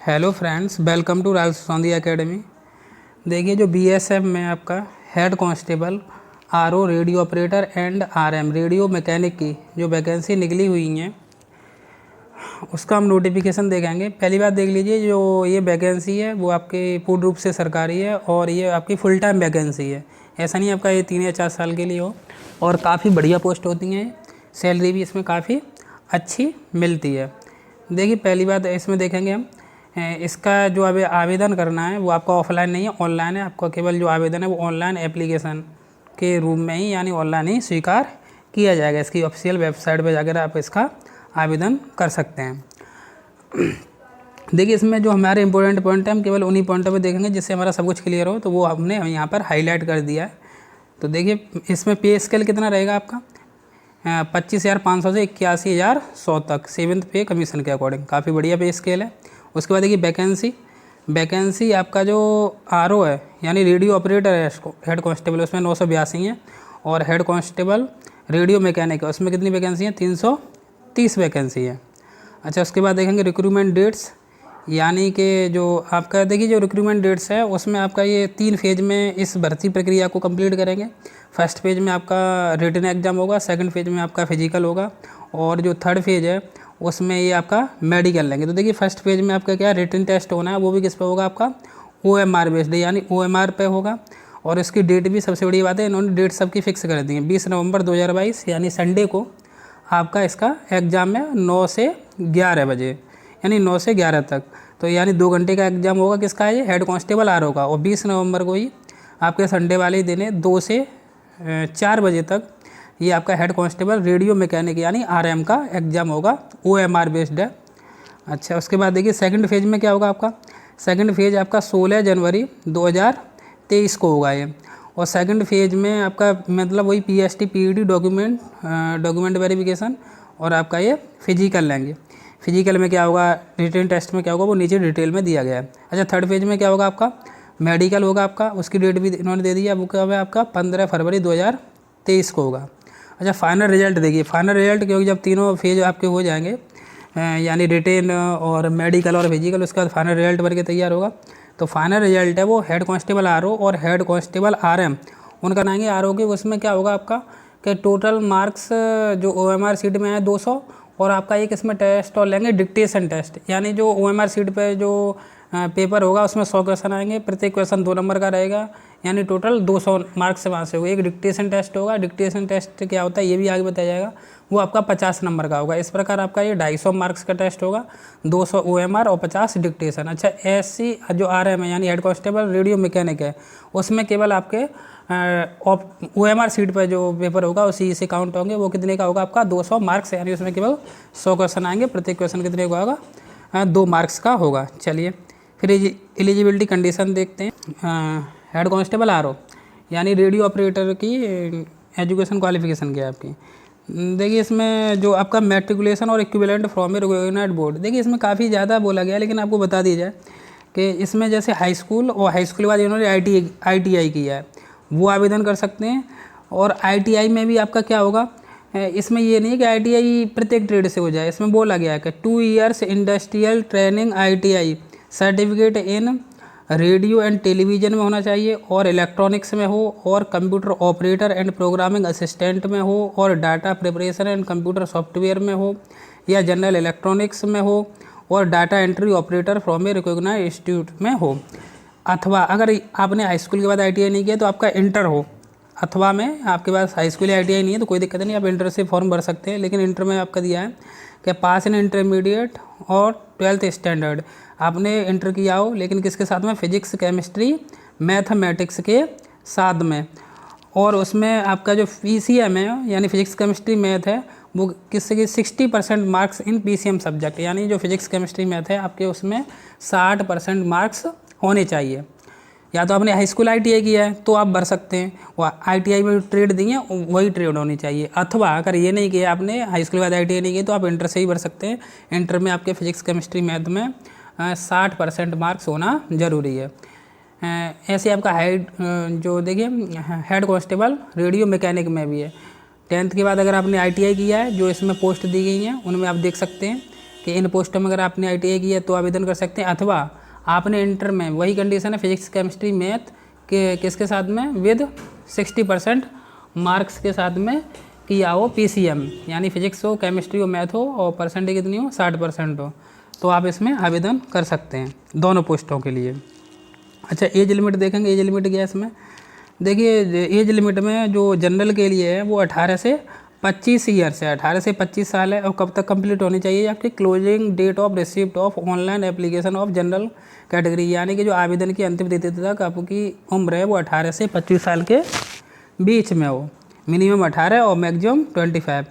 Hello friends, welcome to Rahul Sondhi academy. देखिए, जो BSF में आपका head constable, RO radio operator and RM radio mechanic की जो वैकेंसी निकली हुई हैं उसका हम नोटिफिकेशन देखेंगे। पहली बात देख लीजिए, जो ये वैकेंसी है वो आपके पूर्ण रूप से सरकारी है और ये आपकी फुल टाइम वैकेंसी है। ऐसा नहीं आपका ये 3 या 4 साल के लिए हो, और काफ़ी बढ़िया पोस्ट होती हैं। सैलरी भी इसमें काफ़ी अच्छी मिलती है। देखिए, पहली बात इसमें देखेंगे हम, इसका जो अभी आवेदन करना है वो आपका ऑफलाइन नहीं है, ऑनलाइन है। आपका केवल जो आवेदन है वो ऑनलाइन एप्लीकेशन के रूप में ही, यानी ऑनलाइन ही स्वीकार किया जाएगा। इसकी ऑफिशियल वेबसाइट पर जाकर आप इसका आवेदन कर सकते हैं। देखिए, इसमें जो हमारे इंपॉर्टेंट पॉइंट है हम केवल उन्हीं पॉइंटों पे देखेंगे जिससे हमारा सब कुछ क्लियर हो, तो वो हमने यहाँ पर हाईलाइट कर दिया है। तो देखिए, इसमें पे स्केल कितना रहेगा आपका, 25,500 से 81,100 तक 7th पे कमीशन के अकॉर्डिंग, काफ़ी बढ़िया पे स्केल है। उसके बाद देखिए वैकेंसी आपका जो आरओ है यानी रेडियो ऑपरेटर है, हेड कांस्टेबल, उसमें 982 है, और हेड कांस्टेबल रेडियो मैकेनिक है उसमें कितनी वैकेंसी है, 330 वैकेंसी है। अच्छा, उसके बाद देखेंगे रिक्रूटमेंट डेट्स, यानी कि जो आपका देखिए जो रिक्रूटमेंट डेट्स है उसमें आपका ये 3 फेज में इस भर्ती प्रक्रिया को कंप्लीट करेंगे। फर्स्ट फेज में आपका रिटन एग्जाम होगा, सेकंड फेज में आपका फिजिकल होगा, और जो थर्ड फेज है उसमें ये आपका मेडिकल लेंगे। तो देखिए, फर्स्ट फेज में आपका क्या रिटन टेस्ट होना है, वो भी किस पे होगा, आपका OMR बेस्ड, यानी OMR पे होगा। और इसकी डेट भी सबसे बड़ी बात है, इन्होंने डेट सबकी फिक्स कर दी है। 20 नवंबर 2022 यानी संडे को आपका इसका एग्ज़ाम है 9 से 11 बजे, यानी 9 से 11 तक। तो यानी 2 घंटे का एग्ज़ाम होगा। किसका है ये, हेड कांस्टेबल आरओ का। और 20 नवंबर को ही आपके संडे वाले दिन है 2 से 4 बजे तक ये आपका हेड कांस्टेबल रेडियो मैकेनिक यानी आरएम का एग्ज़ाम होगा, OMR बेस्ड है। अच्छा, उसके बाद देखिए सेकंड फेज में क्या होगा आपका, सेकंड फेज आपका 16 जनवरी 2023 को होगा ये। और सेकंड फेज में आपका मतलब वही PST PET डॉक्यूमेंट वेरिफिकेशन, और आपका ये फिजिकल लेंगे। फिजिकल में क्या होगा, रिटन टेस्ट में क्या होगा, वो नीचे डिटेल में दिया गया है। अच्छा, थर्ड फेज में क्या होगा आपका, मेडिकल होगा आपका, उसकी डेट भी इन्होंने दे दी है, वो क्या है आपका 15 फरवरी 2023 को होगा। अच्छा, फाइनल रिजल्ट देखिए, फाइनल रिजल्ट क्योंकि जब तीनों फेज आपके हो जाएंगे, यानी रिटेन और मेडिकल और फिजिकल, उसके बाद फाइनल रिजल्ट बन के तैयार होगा। तो फाइनल रिजल्ट है वो हेड कांस्टेबल आरओ और हेड कांस्टेबल आरएम उनका बनाएंगे आरओ के। उसमें क्या होगा आपका कि टोटल मार्क्स जो OMR सीट में है 200, और आपका एक इसमें टेस्ट और लेंगे डिक्टेशन टेस्ट, यानी जो OMR सीट पे जो पेपर होगा उसमें 100 क्वेश्चन आएंगे, प्रत्येक क्वेश्चन 2 नंबर का रहेगा, यानी टोटल 200 मार्क्स से वहाँ से होगा। एक डिक्टेशन टेस्ट होगा, डिक्टेशन टेस्ट क्या होता है ये भी आगे बताया जाएगा, वो आपका 50 नंबर का होगा। इस प्रकार आपका ये 250 मार्क्स का टेस्ट होगा, 200 OMR और 50 डिक्टेशन। अच्छा, SC जो RM है यानी हेड कांस्टेबल रेडियो मैकेनिक है, उसमें केवल आपके OMR सीट पर जो पेपर होगा उसी से काउंट होंगे। वो कितने का होगा आपका 200 मार्क्स, यानी उसमें केवल 100 क्वेश्चन आएंगे, प्रत्येक क्वेश्चन कितने का होगा 2 मार्क्स का होगा। चलिए, फिर एलिजिबिलिटी कंडीशन देखते हैं। हेड कांस्टेबल आरओ यानी रेडियो ऑपरेटर की एजुकेशन क्वालिफिकेशन क्या है आपकी। देखिए, इसमें जो आपका मैट्रिकुलेशन और equivalent from a recognised board, देखिए इसमें काफ़ी ज़्यादा बोला गया, लेकिन आपको बता दिया जाए कि इसमें जैसे हाई स्कूल और हाई स्कूल के बाद इन्होंने ITI किया है, वो आवेदन कर सकते हैं। और ITI में भी आपका क्या होगा, इसमें ये नहीं है कि ITI प्रत्येक ट्रेड से हो जाए, इसमें बोला गया है कि 2 years industrial training ITI certificate in radio and television में होना चाहिए, और इलेक्ट्रॉनिक्स में हो, और computer operator and programming assistant में हो, और data preparation and computer software में हो, या जनरल इलेक्ट्रॉनिक्स में हो, और data entry operator from a recognised institute में हो। अथवा अगर आपने हाई स्कूल के बाद ITI नहीं किया तो आपका इंटर हो, अथवा में आपके पास हाई स्कूल या ITI नहीं है तो कोई दिक्कत नहीं, आप इंटर से फॉर्म भर सकते हैं। लेकिन इंटर में आपका दिया है कि पास इन इंटरमीडिएट और 12th स्टैंडर्ड, आपने इंटर किया हो, लेकिन किसके साथ में, फिजिक्स केमिस्ट्री मैथमेटिक्स के साथ में। और उसमें आपका जो PCM है यानी फिजिक्स केमिस्ट्री मैथ है, वो किससे की 60% मार्क्स इन PCM सब्जेक्ट, यानी जो फिजिक्स केमिस्ट्री मैथ है आपके उसमें 60% मार्क्स होने चाहिए। या तो आपने हाई स्कूल ITI किया है तो आप भर सकते हैं, वो ITI में ट्रेड दी है वही ट्रेड होनी चाहिए। अथवा अगर ये नहीं किया आपने, हाई स्कूल के बाद ITI नहीं किया, तो आप इंटर से ही भर सकते हैं। इंटर में आपके फिजिक्स केमिस्ट्री मैथ में 60% मार्क्स होना ज़रूरी है। ऐसे आपका हाइट जो देखिए हेड कांस्टेबल रेडियो मैकेनिक में भी है। 10th के बाद अगर आपने ITI किया है, जो इसमें पोस्ट दी गई हैं उनमें आप देख सकते हैं कि इन पोस्टों में अगर आपने ITI की है तो आवेदन कर सकते हैं, अथवा आपने इंटर में वही कंडीशन है फिजिक्स केमिस्ट्री मैथ के किसके साथ में विद 60% मार्क्स के साथ में किया हो PCM, यानी फिजिक्स हो केमिस्ट्री हो मैथ हो और परसेंटेज कितनी हो 60% हो, तो आप इसमें आवेदन कर सकते हैं दोनों पोस्टों के लिए। अच्छा एज लिमिट देखेंगे, एज लिमिट क्या है इसमें, देखिए एज लिमिट में जो जनरल के लिए है वो 18 से 25 ईयर्स है, 18 से 25 साल है। और कब तक कंप्लीट होनी चाहिए आपकी closing date of receipt of online application of general category, यानी कि जो आवेदन की अंतिम तिथि तक आपकी उम्र है वो 18 से 25 साल के बीच में हो, मिनिमम 18 और मैक्सिमम 25।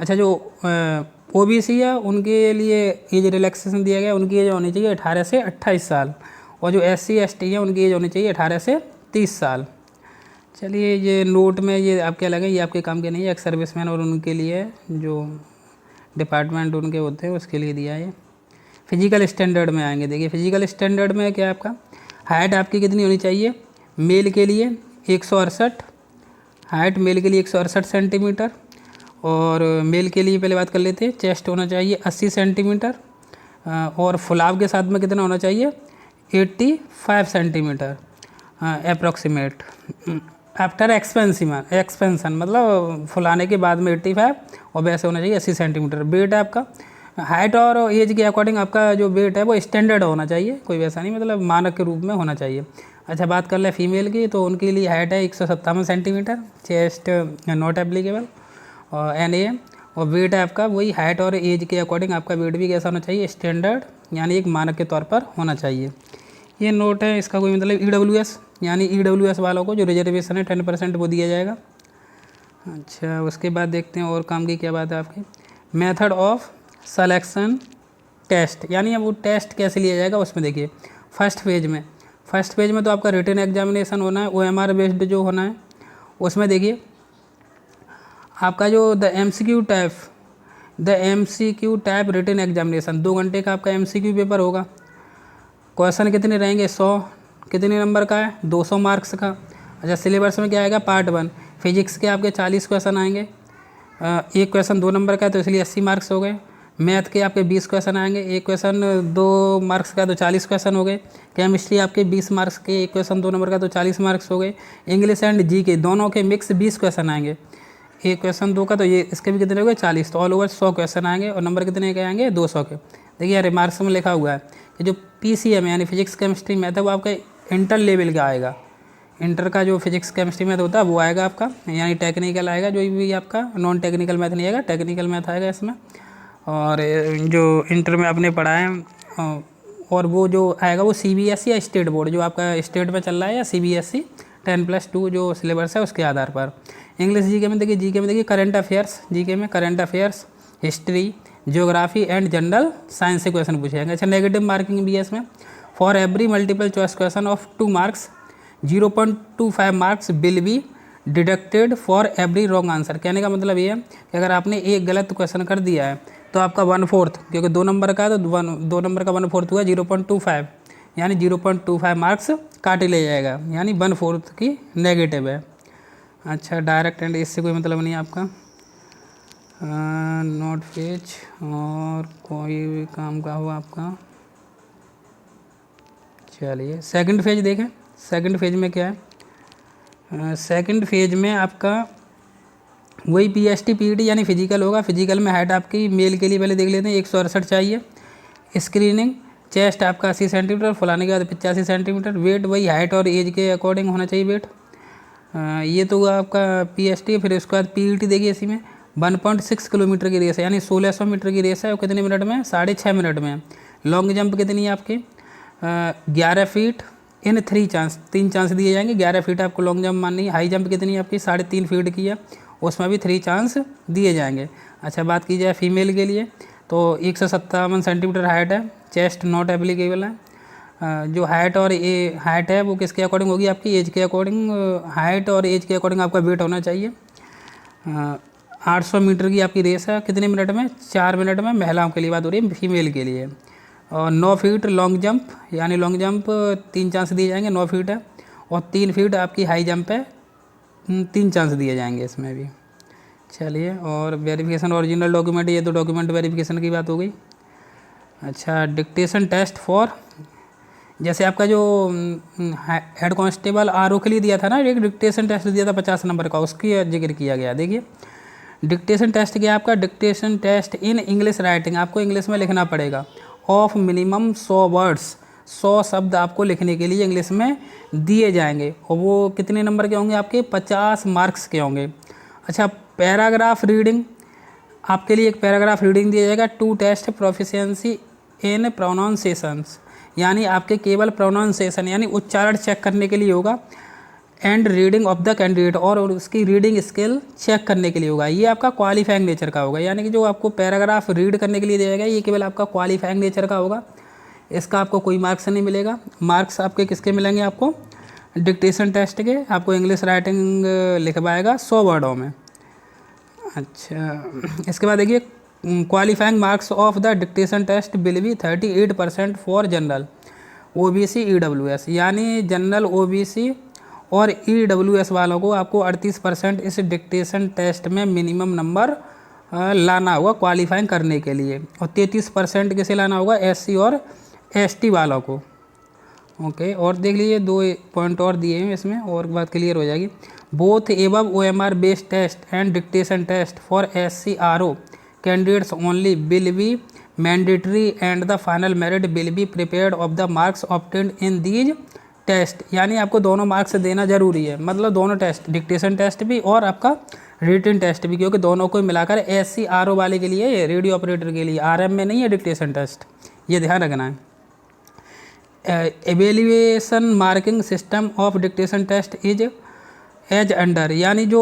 अच्छा जो OBC है उनके लिए एज रिलैक्सेशन दिया गया, उनकी एज होनी चाहिए 18 से 28 साल, और जो SC ST है उनकी एज होनी चाहिए 18 से 30 साल। चलिए ये नोट में ये आपके अलग है, ये आपके काम के नहीं है, एक सर्विसमैन और उनके लिए जो डिपार्टमेंट उनके होते हैं उसके लिए दिया है। फिजिकल स्टैंडर्ड में आएंगे, देखिए फिजिकल स्टैंडर्ड में क्या है आपका, हाइट आपकी कितनी होनी चाहिए, मेल के लिए 168, हाइट मेल के लिए 168 सेंटीमीटर, और मेल के लिए पहले बात कर लेते हैं, चेस्ट होना चाहिए 80 सेंटीमीटर, और फुलाव के साथ में कितना होना चाहिए 85 सेंटीमीटर अप्रॉक्सीमेट आफ्टर एक्सपेंसन, मतलब फुलाने के बाद में 85 और वैसे होना चाहिए 80 सेंटीमीटर। वेट आपका हाइट और एज के अकॉर्डिंग आपका जो वेट है वो स्टैंडर्ड होना चाहिए, कोई वैसा नहीं, मतलब मानक के रूप में होना चाहिए। अच्छा बात कर ले फीमेल की, तो उनके लिए हाइट है 157 सेंटीमीटर, चेस्ट नॉट एप्लीकेबल और NA, और वेट है आपका वही हाइट और एज के अकॉर्डिंग आपका वेट भी कैसा होना चाहिए स्टैंडर्ड, यानी एक मानक के तौर पर होना चाहिए। ये नोट है, इसका कोई मतलब EWS, यानी EWS वालों को जो रिजर्वेशन है 10% वो दिया जाएगा। अच्छा उसके बाद देखते हैं और काम की क्या बात है आपकी, मेथड ऑफ सिलेक्शन टेस्ट, यानी अब वो टेस्ट कैसे लिया जाएगा उसमें देखिए फर्स्ट फेज में तो आपका रिटन एग्जामिनेशन होना है, OMR बेस्ड जो होना है, उसमें देखिए आपका जो the MCQ type written examination 2 घंटे का आपका MCQ पेपर होगा। क्वेश्चन कितने रहेंगे 100, कितने नंबर का है 200 मार्क्स का। अच्छा सिलेबस में क्या आएगा, पार्ट 1 फिजिक्स के आपके 40 क्वेश्चन आएंगे, एक क्वेश्चन 2 नंबर का है तो इसलिए 80 मार्क्स हो गए। मैथ के आपके 20 क्वेश्चन आएंगे, एक क्वेश्चन 2 मार्क्स का तो 40 क्वेश्चन हो गए। केमिस्ट्री आपके 20 मार्क्स के, एक क्वेश्चन 2 नंबर का तो 40 मार्क्स हो गए। इंग्लिश एंड GK दोनों के मिक्स 20 क्वेश्चन आएंगे, एक क्वेश्चन 2 का तो ये इसके भी कितने हो गए 40, तो ऑल ओवर 100 क्वेश्चन आएंगे और नंबर कितने के आएंगे 200 के। देखिए यार रिमार्क्स में लिखा हुआ है कि जो PCM यानी फिजिक्स केमिस्ट्री मैथ है वो आपका इंटर लेवल का आएगा, इंटर का जो फिजिक्स केमिस्ट्री मैथ होता है वो आएगा आपका, यानी टेक्निकल आएगा, जो भी आपका नॉन टेक्निकल मैथ नहीं आएगा, टेक्निकल मैथ आएगा इसमें। और जो इंटर में आपने पढ़ा है और वो जो आएगा वो CBSE या स्टेट बोर्ड, जो आपका स्टेट में चल रहा है, या CBSE 10+2 जो सिलेबस है उसके आधार पर। इंग्लिश GK में देखिए करंट अफेयर्स, GK में current affairs, history, geography and general science से क्वेश्चन पूछे जाएंगे। अच्छा नेगेटिव मार्किंग भी है इसमें, for every multiple choice question of 2 marks 0.25 marks will be deducted for every wrong answer. कहने का मतलब ये है कि अगर आपने एक गलत क्वेश्चन कर दिया है तो आपका 1/4, क्योंकि 2 नंबर का तो 2 नंबर का 1/4 हुआ 0.25, यानी 0.25 मार्क्स काटे ले जाएगा, यानी 1/4 की नेगेटिव है। अच्छा डायरेक्ट एंड इससे कोई मतलब नहीं है आपका, नोट पेज और कोई भी काम का हुआ आपका। चलिए सेकंड फेज देखें, सेकंड फेज में क्या है, सेकंड फेज में आपका वही PST PET यानी फिजिकल होगा। फिजिकल में हाइट आपकी मेल के लिए पहले देख लेते हैं 168 चाहिए, स्क्रीनिंग चेस्ट आपका 80 सेंटीमीटर, फुलाने के बाद 85 सेंटीमीटर, वेट वही हाइट और एज के अकॉर्डिंग होना चाहिए वेट। ये तो हुआ आपका PST। फिर उसके बाद PET देखिए, इसी में 1.6 किलोमीटर की रेस है, यानी 1600 मीटर की रेस है, और कितने मिनट में 6.5 मिनट में। लॉन्ग जंप कितनी है आपकी 11 फीट इन 3 चांस, 3 चांस दिए जाएंगे, 11 फीट आपको लॉन्ग जंप माननी है। हाई जंप कितनी है आपकी 3.5 फीट की है, उसमें भी 3 चांस दिए जाएंगे। अच्छा बात की जाए फीमेल के लिए तो 157 सेंटीमीटर हाइट है, चेस्ट नॉट एप्लीकेबल है। जो हाइट और हाइट है वो किसके अकॉर्डिंग होगी, आपकी एज के अकॉर्डिंग, हाइट और एज के अकॉर्डिंग आपका वेट होना चाहिए। 800 मीटर की आपकी रेस है, कितने मिनट में 4 मिनट में, महिलाओं के लिए बात हो रही है, फीमेल के लिए। और 9 फीट लॉन्ग जंप, यानी लॉन्ग जंप 3 चांस दिए जाएंगे, 9 फीट है। और 3 फीट आपकी हाई जंप है, 3 चांस दिए जाएंगे इसमें भी। चलिए और वेरिफिकेशन ओरिजिनल डॉक्यूमेंट, ये तो डॉक्यूमेंट वेरिफिकेशन की बात हो गई। अच्छा, डिक्टेशन टेस्ट फॉर, जैसे आपका जो हेड कांस्टेबल आरओ के लिए दिया था ना, एक डिक्टेशन टेस्ट दिया था 50 नंबर का, उसकी जिक्र किया गया। देखिए डिक्टेशन टेस्ट क्या है आपका, dictation test in English writing, आपको इंग्लिश में लिखना पड़ेगा, ऑफ मिनिमम 100 वर्ड्स, 100 शब्द आपको लिखने के लिए इंग्लिश में दिए जाएंगे, और वो कितने नंबर के होंगे आपके, 50 मार्क्स के होंगे। अच्छा, पैराग्राफ रीडिंग, आपके लिए एक पैराग्राफ रीडिंग दिया जाएगा, to test proficiency in pronunciations, यानी आपके केवल प्रोनाउंसिएशन यानी उच्चारण चेक करने के लिए होगा, and reading of the candidate, और उसकी रीडिंग स्किल चेक करने के लिए होगा। ये आपका क्वालिफाइंग नेचर का होगा, यानी कि जो आपको पैराग्राफ रीड करने के लिए दिया जाएगा ये केवल आपका क्वालिफाइंग नेचर का होगा, इसका आपको कोई मार्क्स नहीं मिलेगा। मार्क्स आपके किसके मिलेंगे, आपको डिक्टेशन टेस्ट के, आपको इंग्लिश राइटिंग लिखवाएगा 100 वर्डों में। अच्छा, इसके बाद देखिए qualifying marks of the dictation test will be 38% for general OBC EWS, यानी जनरल ओबीसी और ईडब्ल्यूएस वालों को आपको 38% इस डिक्टेशन टेस्ट में मिनिमम नंबर लाना होगा क्वालिफाइंग करने के लिए, और 33% किसे लाना होगा, एससी और एसटी वालों को। ओके, और देख लीजिए 2 पॉइंट और दिए हैं इसमें, और बात क्लियर हो जाएगी। Both above OMR based test and dictation test for SCRO candidates only will be mandatory and the final merit will be prepared of the marks obtained in these test, यानी आपको दोनों मार्क्स देना जरूरी है, मतलब दोनों टेस्ट, डिक्टेशन टेस्ट भी और आपका रिटन टेस्ट भी, क्योंकि दोनों को मिलाकर एससीआरओ वाले के लिए, रेडियो ऑपरेटर के लिए, आरएम में नहीं है डिक्टेशन टेस्ट, ये ध्यान रखना है। Evaluation marking system of dictation test is as under, यानी जो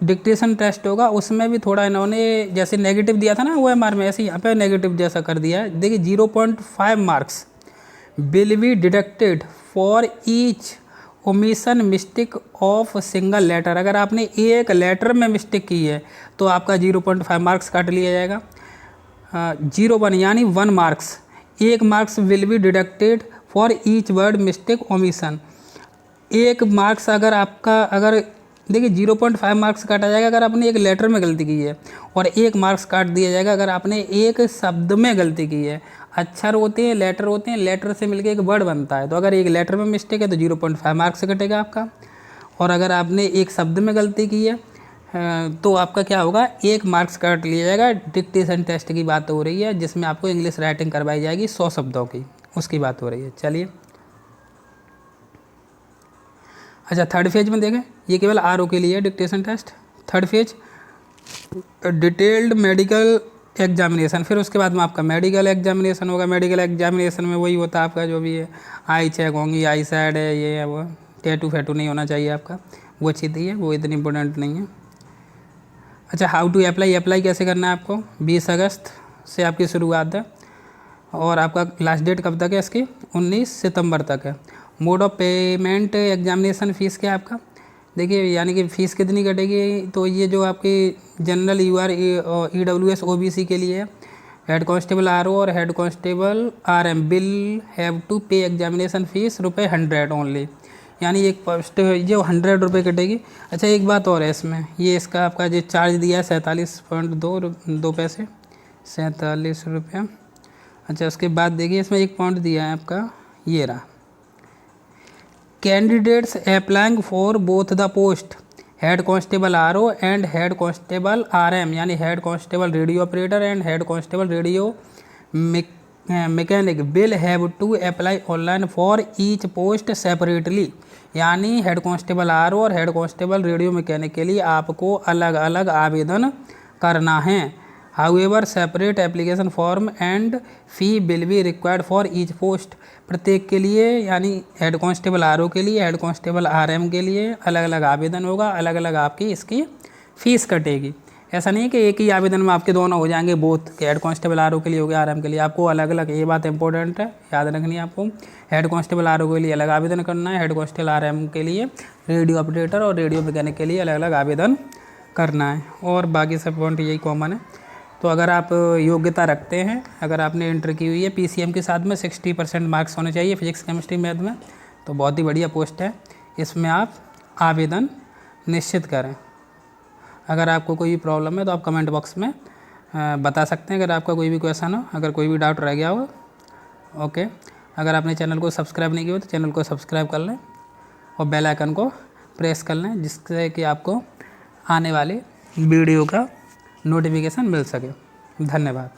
डिक्टेशन टेस्ट होगा उसमें भी थोड़ा इन्होंने जैसे नेगेटिव दिया था ना ओएमआर में, ऐसे यहाँ पे नेगेटिव जैसा कर दिया है। देखिए 0.5 marks will be deducted for each omission mistake of single letter, अगर आपने एक लेटर में मिस्टेक की है तो आपका 0.5 मार्क्स काट लिया जाएगा। 0.1 यानी 1 marks, 1 marks will be deducted for each word mistake omission, 1 marks अगर देखिए 0.5 मार्क्स काटा जाएगा अगर आपने एक लेटर में गलती की है, और 1 मार्क्स काट दिया जाएगा अगर आपने एक शब्द में गलती की है। अक्षर होते हैं, लेटर होते हैं, लेटर से मिलकर एक वर्ड बनता है, तो अगर एक लेटर में मिस्टेक है तो 0.5 मार्क्स कटेगा आपका, और अगर आपने एक शब्द में गलती की है तो आपका क्या होगा, 1 मार्क्स काट लिया जाएगा। डिक्टेशन टेस्ट की बात हो रही है जिसमें आपको इंग्लिश राइटिंग करवाई जाएगी 100 शब्दों की, उसकी बात हो रही है। चलिए अच्छा, थर्ड फेज में देखें, ये केवल आरओ के लिए है dictation test. Third phase detailed medical examination, फिर उसके बाद में आपका मेडिकल एग्जामिनेशन होगा। मेडिकल एग्जामिनेशन में वही होता है आपका जो भी है, आई चेक होंगी, आई साइड है, ये है वो, टैटू फैटू नहीं होना चाहिए आपका, वो अच्छी थी है, वो इतनी इंपॉर्टेंट नहीं है। अच्छा, हाउ टू अप्लाई, अप्लाई कैसे करना है आपको, 20 अगस्त से आपकी शुरुआत है, और आपका लास्ट डेट कब तक है इसकी, 19 सितंबर तक है। Mode of payment examination fees क्या है आपका, देखिए यानी कि फ़ीस कितनी कटेगी, तो ये जो आपकी जनरल यूआर ईडब्ल्यूएस ओबीसी के लिए है, हेड कांस्टेबल आरओ और head constable RM will have to pay examination fees ₹100 only, यानी एक पोस्ट जो ₹100 कटेगी। अच्छा, एक बात और है इसमें, ये इसका आपका जो चार्ज दिया है 47.2 पैसे, 47 रुपया। अच्छा, उसके बाद देखिए इसमें एक पॉइंट दिया है आपका, ये रहा, candidates applying for both the post head constable RO and head constable RM, यानी head constable radio operator and head constable radio mechanic will have to apply online for each post separately, यानी head constable RO और head constable radio mechanic के लिए आपको अलग अलग आवेदन करना है। However separate application form and fee will be required for each post, प्रत्येक के लिए, यानी हेड कांस्टेबल आरओ के लिए, हेड कांस्टेबल आरएम के लिए अलग अलग आवेदन होगा, अलग अलग आपकी इसकी फ़ीस कटेगी। ऐसा नहीं है कि एक ही आवेदन में आपके दोनों हो जाएंगे, बोथ हेड कांस्टेबल आरओ के लिए हो गया, आरएम के लिए, आपको अलग अलग, ये बात इंपॉर्टेंट है, याद रखनी है आपको। हेड कांस्टेबल आरओ के लिए अलग आवेदन करना है, हेड कांस्टेबल आरएम के लिए, रेडियो ऑपरेटर और रेडियो मैकेनिक के लिए अलग अलग आवेदन करना है, और बाकी सब पॉइंट यही कॉमन है। तो अगर आप योग्यता रखते हैं, अगर आपने इंटर की हुई है पीसीएम के साथ में 60% मार्क्स होने चाहिए फिजिक्स केमिस्ट्री मैथ में, तो बहुत ही बढ़िया पोस्ट है, इसमें आप आवेदन निश्चित करें। अगर आपको कोई प्रॉब्लम है तो आप कमेंट बॉक्स में बता सकते हैं अगर आपका कोई भी क्वेश्चन हो, अगर कोई भी डाउट रह गया हो। ओके, अगर आपने चैनल को सब्सक्राइब नहीं किया हो तो चैनल को सब्सक्राइब कर लें और बेल आइकन को प्रेस कर लें, जिससे कि आपको आने वाली वीडियो का नोटिफिकेशन मिल सके। धन्यवाद।